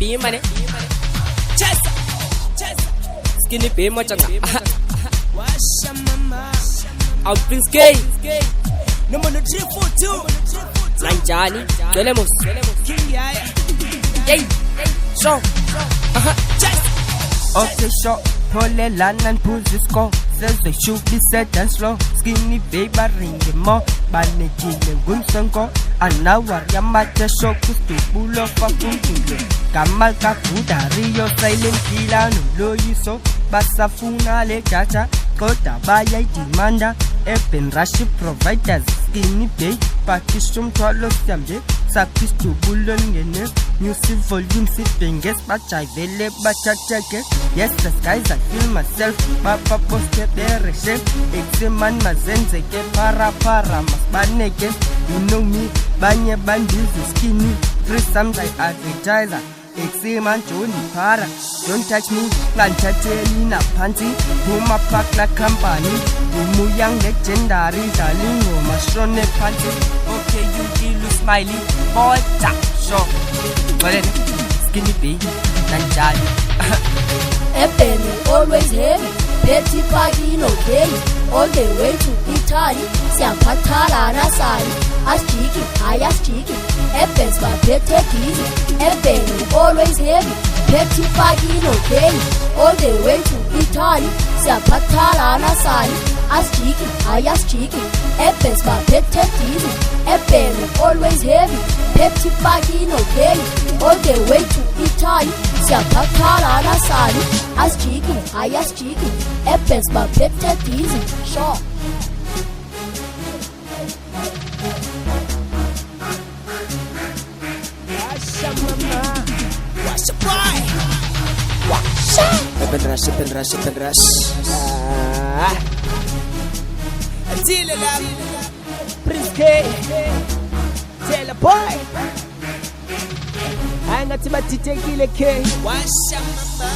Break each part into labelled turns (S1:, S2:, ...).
S1: B money. Chest. Skinny B machanga.
S2: Washa mama.
S1: Out Prince K.
S2: Number 342.
S1: Nanjani. Gelemos.
S2: King Yaya.
S1: Yay. So.
S2: Chest.
S3: Okay, shot, pole land and pull the score. Says they should be set and slow. Skinny baby ring the more. Baneki and Gunsanko. And now Yamata shock to pull off a kuntulo. Kamal Kaputa, Rio silent killer, no low you so. Basafuna le chacha. Kota baya dimanda. Epen Rashi providers. Skinny bay. Pakistum twalo samje. Sapis to bullion gene. Music volume sit fingers. Bachai vele bachachake. Yes, the skies I feel myself. Papa poste there shape. Examan mazenze ke para mas baneke. You know me, banye bandis skinny. Free sometimes advertiser. Examan Johnny para. Don't touch me, plantateli na panty. Puma pack la company. Umu young legendary darling. Mashone panty. Okay, you deal smiley. Boy, tap, show. Skinny B, Nanjali.
S4: Ebony always heavy, petty party no carry. All the way to Italy, Siapatala Nasari. As cheeky, I as cheeky. Ebony's my petty easy. Ebony always heavy, petty party no carry. All the way to Italy, Siapatala Nasari. As cheeky, I as cheeky. Ebony's my petty easy. Ebony always heavy, petty party no carry. All the way to Italy, Siapatala Nasari. As cheeky, I as cheeky. Ebony's my petty easy. Sure.
S2: Washa mama. Washa boy. Washa.
S1: Open rush.
S2: Deal it up. Prince K. Tell a boy. I got to take it K. Washa mama.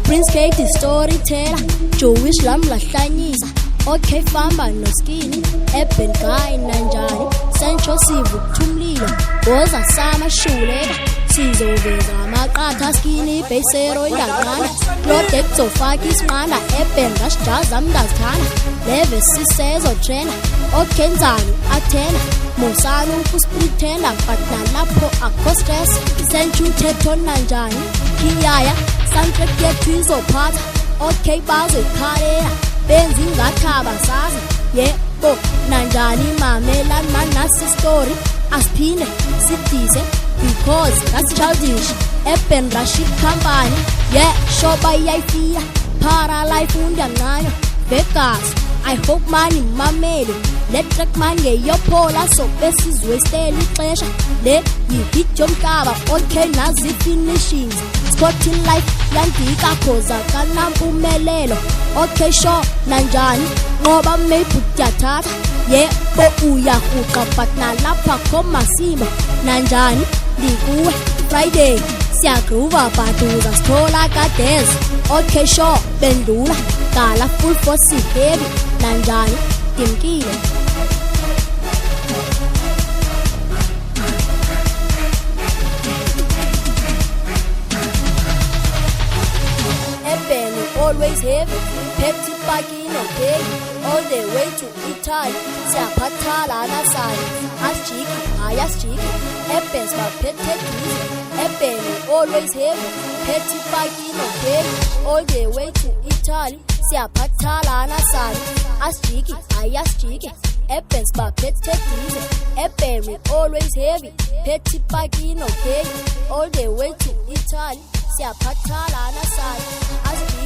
S4: Prince K the storyteller. Jewish lam la hlanyisa. Okay famba no skinny. Eben guy nanjani. Central sivu tumlilo. Boza sama shuleka. Sizoveza amaqatha skinny besero indaqana. Lodek zofaka isinqanda. Eben rasjaza mngazithana. Leve sisezo trainer. Okay nzani athena. Musana ukuspretenda but nalapho akho stress. Central tetho nanjani. Kiyaya soundtrack yethu izophatha. Okay bazokhalela. Benzi ngathaba sazi. Yebo nanjani mamelani manasi story. Asiphinde sidise because that's childish. Eben Rashid company. Yeah, shoba iyayifika. Para life undangayo. Vegas, I hope mani mamele. Let track man ngeyophola so besizwe style ixesha. Le yihit yomhlaba okay nazi finishings. Scotty life yandika khoza kanampumelelo. Okay sure nanjani ngoba maybe uyathatha. Yebo uyahuqa but nalapha khomasimo. Nanjani ndikuwe Friday siyagroova bhaduza sithola kades. Okay sure bendula kala full force heavy. Nanjani dimkile. Ebony always heavy, petty parking okay. All the way to Italy, Siapatala Nasari. As cheeky, I as cheeky. Ebony's my petty easy. Ebony always heavy, petty parking okay. All the way to Italy, Siapatala Nasari. As cheeky, I as cheeky. Ebony's my petty easy. Ebony always heavy, petty parking okay. All the way to Italy, Siapatala Nasari. As cheeky.